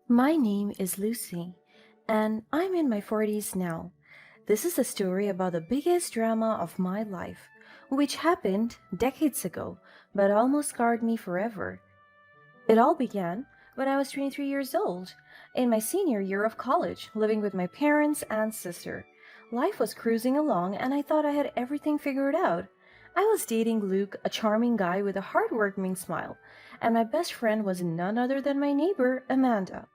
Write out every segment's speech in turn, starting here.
My name is Lucy, and I'm in my 40s now. This is a story about the biggest drama of my life, which happened decades ago, but almost scarred me forever. It all began when I was 23 years old, in my senior year of college, living with my parents and sister. Life was cruising along, and I thought I had everything figured out. I was dating Luke, a charming guy with a heartwarming smile, and my best friend was none other than my neighbor, Amanda.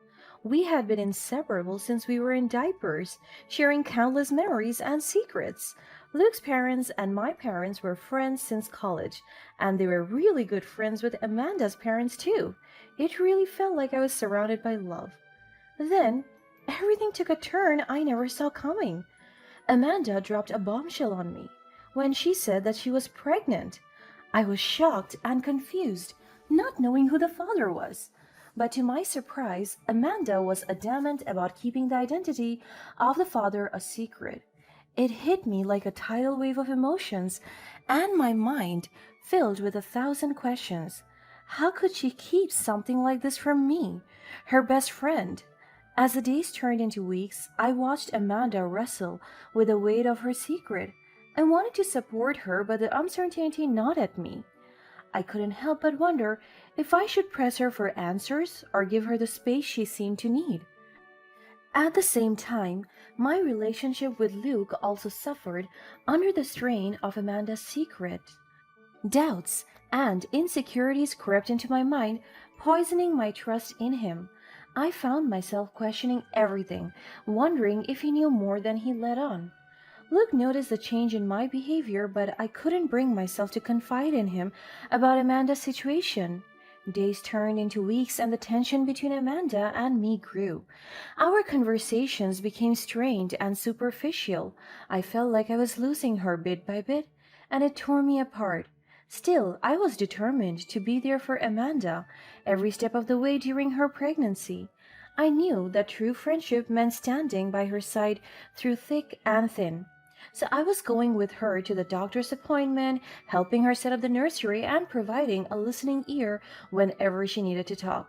We had been inseparable since we were in diapers, sharing countless memories and secrets. Luke's parents and my parents were friends since college, and they were really good friends with Amanda's parents too. It really felt like I was surrounded by love. Then, everything took a turn I never saw coming. Amanda dropped a bombshell on me when she said that she was pregnant. I was shocked and confused, not knowing who the father was. But to my surprise, Amanda was adamant about keeping the identity of the father a secret. It hit me like a tidal wave of emotions, and my mind filled with 1,000 questions. How could she keep something like this from me, her best friend? As the days turned into weeks, I watched Amanda wrestle with the weight of her secret. I wanted to support her, but the uncertainty gnawed at me. I couldn't help but wonder if I should press her for answers or give her the space she seemed to need. At the same time, my relationship with Luke also suffered under the strain of Amanda's secret. Doubts and insecurities crept into my mind, poisoning my trust in him. I found myself questioning everything, wondering if he knew more than he let on. Luke noticed the change in my behavior, but I couldn't bring myself to confide in him about Amanda's situation. Days turned into weeks, and the tension between Amanda and me grew. Our conversations became strained and superficial. I felt like I was losing her bit by bit, and it tore me apart. Still, I was determined to be there for Amanda every step of the way during her pregnancy. I knew that true friendship meant standing by her side through thick and thin. So I was going with her to the doctor's appointment, helping her set up the nursery, and providing a listening ear whenever she needed to talk.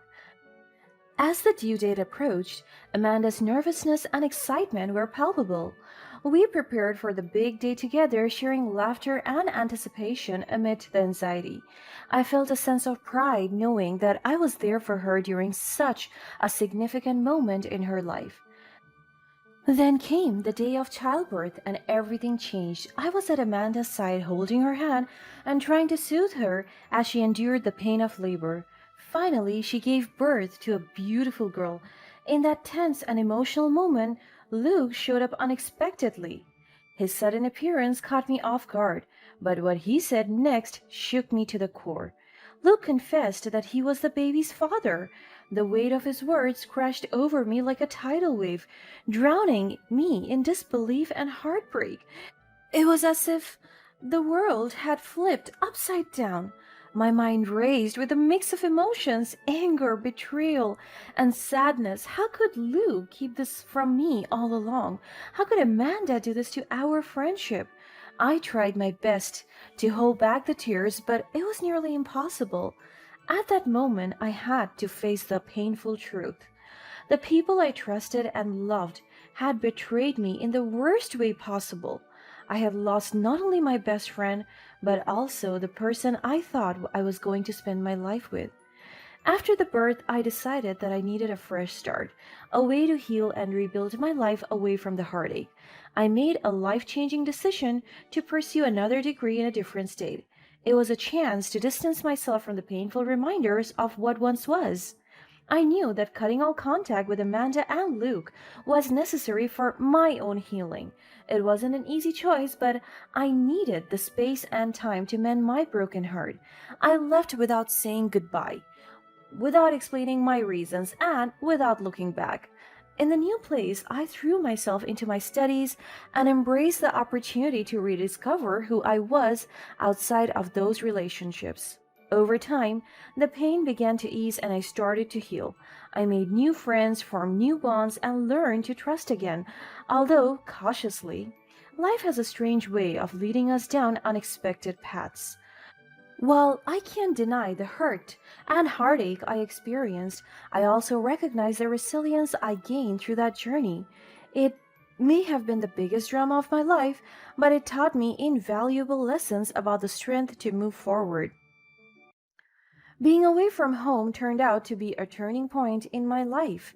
As the due date approached, Amanda's nervousness and excitement were palpable. We prepared for the big day together, sharing laughter and anticipation amid the anxiety. I felt a sense of pride knowing that I was there for her during such a significant moment in her life. Then came the day of childbirth, and everything changed. I was at Amanda's side, holding her hand and trying to soothe her as she endured the pain of labor. Finally, she gave birth to a beautiful girl. In that tense and emotional moment, Luke showed up unexpectedly. His sudden appearance caught me off guard, but what he said next shook me to the core. Luke confessed that he was the baby's father. The weight of his words crashed over me like a tidal wave, drowning me in disbelief and heartbreak. It was as if the world had flipped upside down. My mind raced with a mix of emotions, anger, betrayal, and sadness. How could Lou keep this from me all along? How could Amanda do this to our friendship? I tried my best to hold back the tears, but it was nearly impossible. At that moment, I had to face the painful truth. The people I trusted and loved had betrayed me in the worst way possible. I had lost not only my best friend, but also the person I thought I was going to spend my life with. After the birth, I decided that I needed a fresh start, a way to heal and rebuild my life away from the heartache. I made a life changing decision to pursue another degree in a different state. It was a chance to distance myself from the painful reminders of what once was. I knew that cutting all contact with Amanda and Luke was necessary for my own healing. It wasn't an easy choice, but I needed the space and time to mend my broken heart. I left without saying goodbye, without explaining my reasons, and without looking back. In the new place, I threw myself into my studies and embraced the opportunity to rediscover who I was outside of those relationships. Over time, the pain began to ease and I started to heal. I made new friends, formed new bonds, and learned to trust again, although cautiously. Life has a strange way of leading us down unexpected paths. While I can't deny the hurt and heartache I experienced, I also recognize the resilience I gained through that journey. It may have been the biggest drama of my life, but it taught me invaluable lessons about the strength to move forward. Being away from home turned out to be a turning point in my life.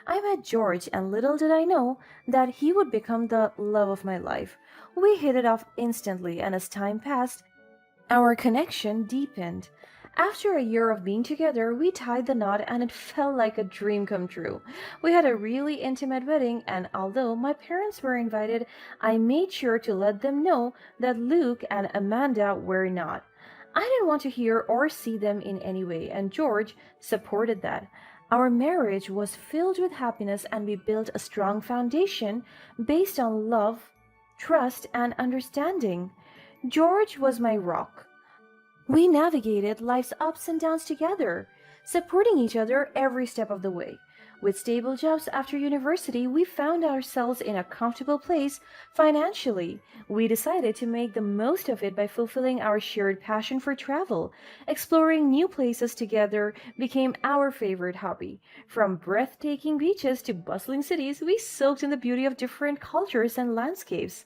I met George, and little did I know that he would become the love of my life. We hit it off instantly, and as time passed, our connection deepened. After a year of being together, we tied the knot and it felt like a dream come true. We had a really intimate wedding, and although my parents were invited, I made sure to let them know that Luke and Amanda were not. I didn't want to hear or see them in any way, and George supported that. Our marriage was filled with happiness, and we built a strong foundation based on love, trust, and understanding. George was my rock. We navigated life's ups and downs together, supporting each other every step of the way. With stable jobs after university, we found ourselves in a comfortable place financially. We decided to make the most of it by fulfilling our shared passion for travel. Exploring new places together became our favorite hobby. From breathtaking beaches to bustling cities, we soaked in the beauty of different cultures and landscapes.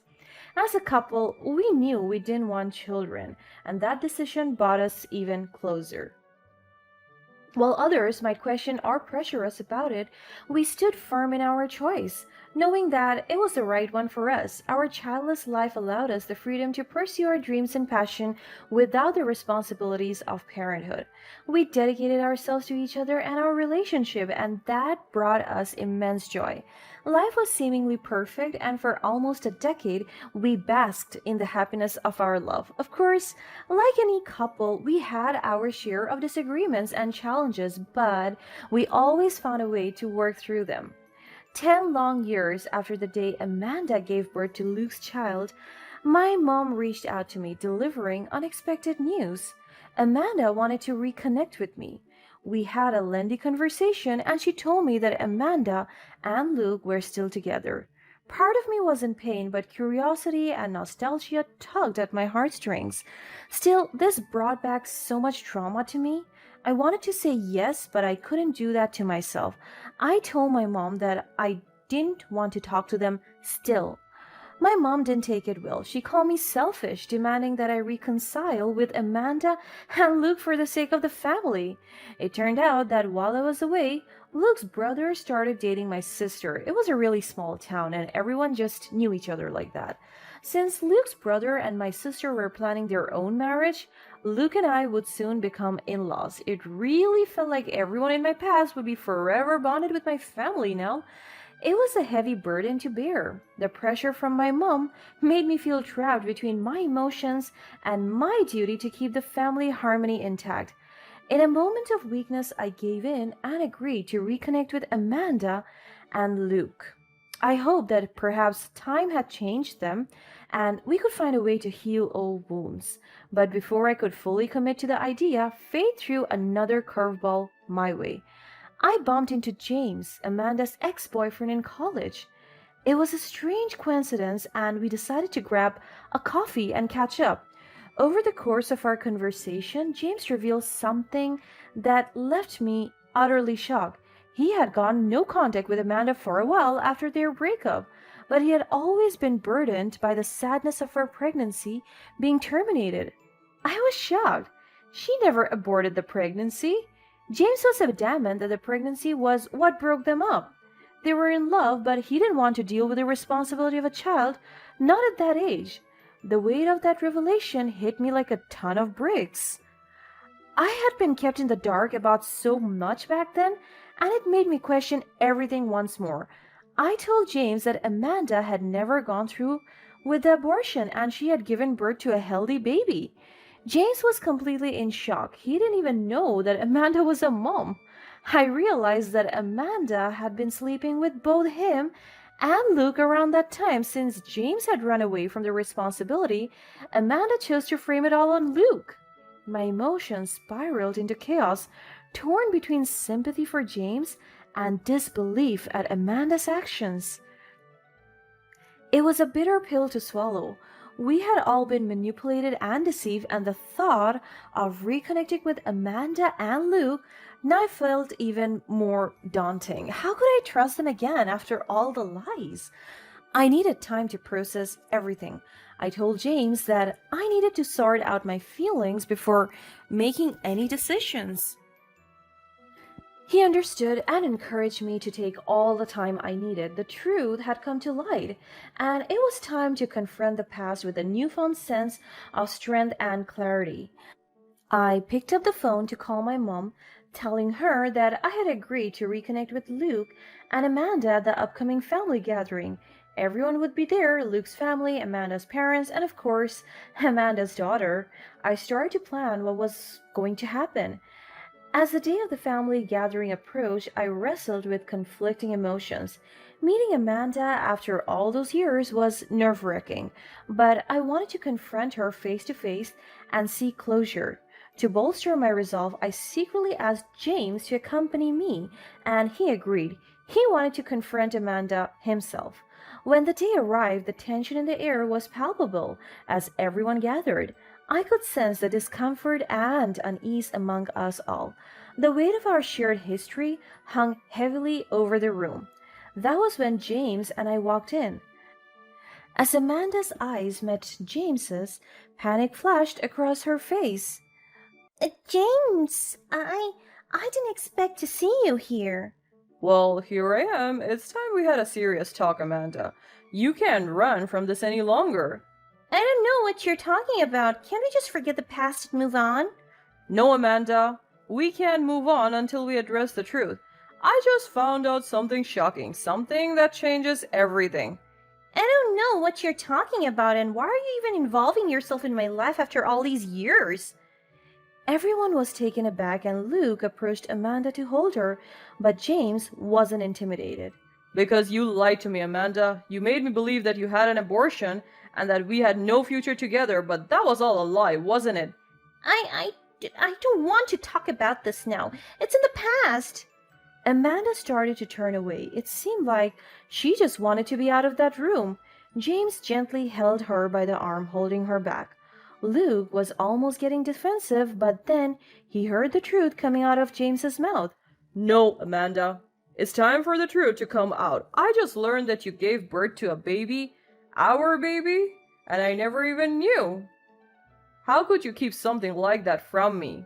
As a couple, we knew we didn't want children, and that decision brought us even closer. While others might question or pressure us about it, we stood firm in our choice, knowing that it was the right one for us. Our childless life allowed us the freedom to pursue our dreams and passion without the responsibilities of parenthood. We dedicated ourselves to each other and our relationship, and that brought us immense joy. Life was seemingly perfect, and for almost a decade, we basked in the happiness of our love. Of course, like any couple, we had our share of disagreements and challenges, but we always found a way to work through them. 10 long years after the day Amanda gave birth to Luke's child, my mom reached out to me, delivering unexpected news. Amanda wanted to reconnect with me. We had a lengthy conversation, and she told me that Amanda and Luke were still together. Part of me was in pain, but curiosity and nostalgia tugged at my heartstrings. Still, this brought back so much trauma to me. I wanted to say yes, but I couldn't do that to myself. I told my mom that I didn't want to talk to them still. My mom didn't take it well. She called me selfish, demanding that I reconcile with Amanda and Luke for the sake of the family. It turned out that while I was away, Luke's brother started dating my sister. It was a really small town, and everyone just knew each other like that. Since Luke's brother and my sister were planning their own marriage, Luke and I would soon become in laws. It really felt like everyone in my past would be forever bonded with my family now. It was a heavy burden to bear. The pressure from my mom made me feel trapped between my emotions and my duty to keep the family harmony intact. In a moment of weakness, I gave in and agreed to reconnect with Amanda and Luke. I hoped that perhaps time had changed them and we could find a way to heal old wounds. But before I could fully commit to the idea, fate threw another curveball my way. I bumped into James, Amanda's ex boyfriend in college. It was a strange coincidence, and we decided to grab a coffee and catch up. Over the course of our conversation, James revealed something that left me utterly shocked. He had gotten no contact with Amanda for a while after their breakup, but he had always been burdened by the sadness of her pregnancy being terminated. I was shocked. She never aborted the pregnancy. James was adamant that the pregnancy was what broke them up. They were in love, but he didn't want to deal with the responsibility of a child, not at that age. The weight of that revelation hit me like a ton of bricks. I had been kept in the dark about so much back then, and it made me question everything once more. I told James that Amanda had never gone through with the abortion and she had given birth to a healthy baby. James was completely in shock. He didn't even know that Amanda was a mom. I realized that Amanda had been sleeping with both him and Luke around that time. Since James had run away from the responsibility, Amanda chose to frame it all on Luke. My emotions spiraled into chaos, torn between sympathy for James and disbelief at Amanda's actions. It was a bitter pill to swallow. We had all been manipulated and deceived, and the thought of reconnecting with Amanda and Luke now felt even more daunting. How could I trust them again after all the lies? I needed time to process everything. I told James that I needed to sort out my feelings before making any decisions. He understood and encouraged me to take all the time I needed. The truth had come to light, and it was time to confront the past with a newfound sense of strength and clarity. I picked up the phone to call my mom, telling her that I had agreed to reconnect with Luke and Amanda at the upcoming family gathering. Everyone would be there: Luke's family, Amanda's parents, and of course, Amanda's daughter. I started to plan what was going to happen. As the day of the family gathering approached, I wrestled with conflicting emotions. Meeting Amanda after all those years was nerve wracking, but I wanted to confront her face to face and seek closure. To bolster my resolve, I secretly asked James to accompany me, and he agreed. He wanted to confront Amanda himself. When the day arrived, the tension in the air was palpable as everyone gathered. I could sense the discomfort and unease among us all. The weight of our shared history hung heavily over the room. That was when James and I walked in. As Amanda's eyes met James's, panic flashed across her face. James, I didn't expect to see you here. Well, here I am. It's time we had a serious talk, Amanda. You can't run from this any longer. I don't know what you're talking about. Can't we just forget the past and move on? No, Amanda. We can't move on until we address the truth. I just found out something shocking, something that changes everything. I don't know what you're talking about, and why are you even involving yourself in my life after all these years? Everyone was taken aback, and Luke approached Amanda to hold her, but James wasn't intimidated. Because you lied to me, Amanda. You made me believe that you had an abortion and that we had no future together, but that was all a lie, wasn't it? I don't want to talk about this now. It's in the past. Amanda started to turn away. It seemed like she just wanted to be out of that room. James gently held her by the arm, holding her back. Luke was almost getting defensive, but then he heard the truth coming out of James's mouth. No, Amanda. It's time for the truth to come out. I just learned that you gave birth to a baby, our baby, and I never even knew. How could you keep something like that from me?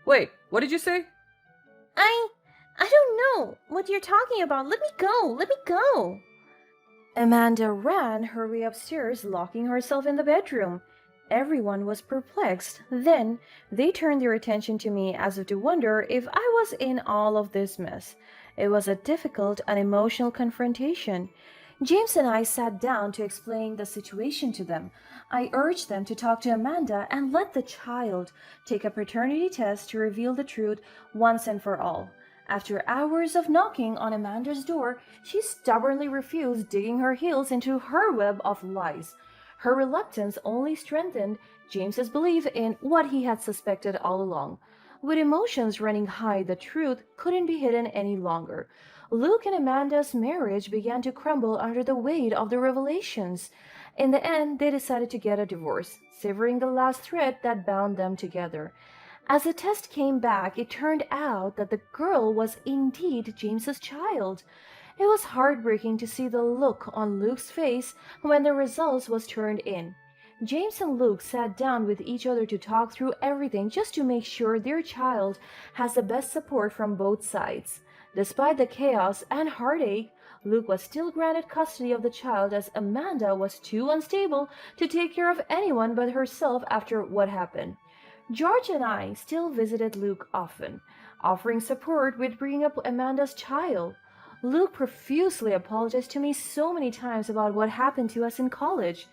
Wait, what did you say? I don't know what you're talking about. Let me go. Let me go. Amanda ran her way upstairs, locking herself in the bedroom. Everyone was perplexed. Then they turned their attention to me as if to wonder if I was in all of this mess. It was a difficult and emotional confrontation. James and I sat down to explain the situation to them. I urged them to talk to Amanda and let the child take a paternity test to reveal the truth once and for all. After hours of knocking on Amanda's door, she stubbornly refused, digging her heels into her web of lies. Her reluctance only strengthened James's belief in what he had suspected all along. With emotions running high, the truth couldn't be hidden any longer. Luke and Amanda's marriage began to crumble under the weight of the revelations. In the end, they decided to get a divorce, severing the last thread that bound them together. As the test came back, it turned out that the girl was indeed James's child. It was heartbreaking to see the look on Luke's face when the results was turned in. James and Luke sat down with each other to talk through everything just to make sure their child has the best support from both sides. Despite the chaos and heartache, Luke was still granted custody of the child as Amanda was too unstable to take care of anyone but herself after what happened. George and I still visited Luke often, offering support with bringing up Amanda's child. Luke profusely apologized to me so many times about what happened to us in college.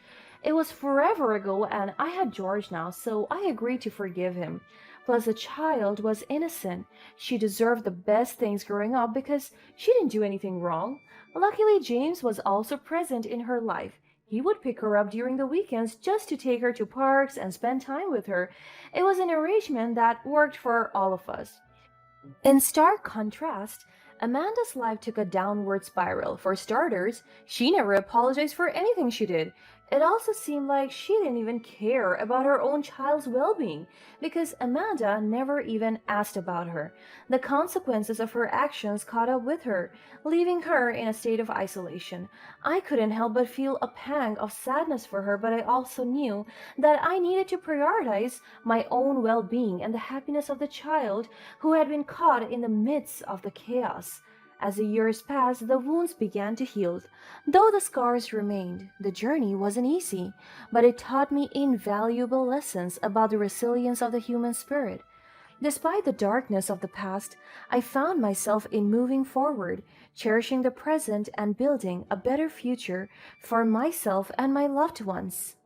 It was forever ago and I had George now, so I agreed to forgive him. Plus, the child was innocent. She deserved the best things growing up because she didn't do anything wrong. Luckily, James was also present in her life. He would pick her up during the weekends just to take her to parks and spend time with her. It was an arrangement that worked for all of us. In stark contrast, Amanda's life took a downward spiral. For starters, she never apologized for anything she did. It also seemed like she didn't even care about her own child's well being because Amanda never even asked about her. The consequences of her actions caught up with her, leaving her in a state of isolation. I couldn't help but feel a pang of sadness for her, but I also knew that I needed to prioritize my own well being and the happiness of the child who had been caught in the midst of the chaos. As the years passed, the wounds began to heal. Though the scars remained, the journey wasn't easy, but it taught me invaluable lessons about the resilience of the human spirit. Despite the darkness of the past, I found myself in moving forward, cherishing the present and building a better future for myself and my loved ones.